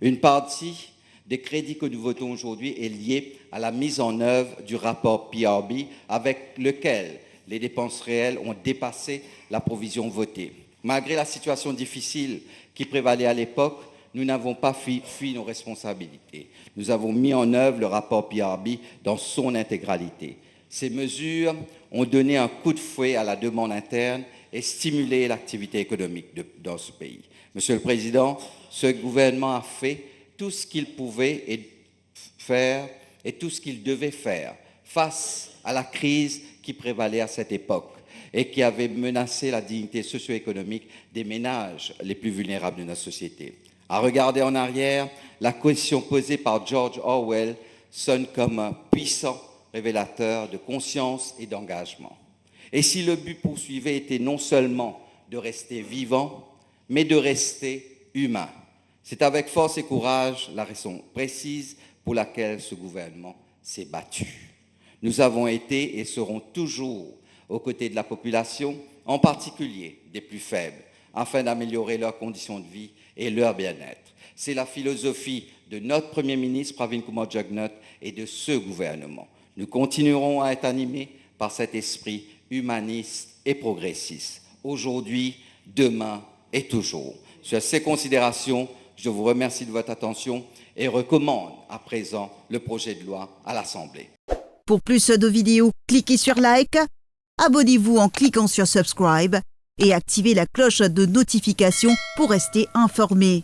Une partie des crédits que nous votons aujourd'hui est liée à la mise en œuvre du rapport PRB avec lequel les dépenses réelles ont dépassé la provision votée. Malgré la situation difficile qui prévalait à l'époque, nous n'avons pas fui nos responsabilités. Nous avons mis en œuvre le rapport PRB dans son intégralité. Ces mesures ont donné un coup de fouet à la demande interne et stimulé l'activité économique dans ce pays. Monsieur le Président, ce gouvernement a fait tout ce qu'il pouvait faire et tout ce qu'il devait faire face à la crise qui prévalait à cette époque et qui avait menacé la dignité socio-économique des ménages les plus vulnérables de notre société. À regarder en arrière, la question posée par George Orwell sonne comme un puissant révélateur de conscience et d'engagement. Et si le but poursuivi était non seulement de rester vivant, mais de rester humain. C'est avec force et courage la raison précise pour laquelle ce gouvernement s'est battu. Nous avons été et serons toujours aux côtés de la population, en particulier des plus faibles, afin d'améliorer leurs conditions de vie et leur bien-être. C'est la philosophie de notre Premier ministre Pravin Kumar Jugnauth et de ce gouvernement. Nous continuerons à être animés par cet esprit humaniste et progressiste, aujourd'hui, demain et toujours. Sur ces considérations, je vous remercie de votre attention et recommande à présent le projet de loi à l'Assemblée. Pour plus de vidéos, cliquez sur like, abonnez-vous en cliquant sur subscribe et activez la cloche de notification pour rester informé.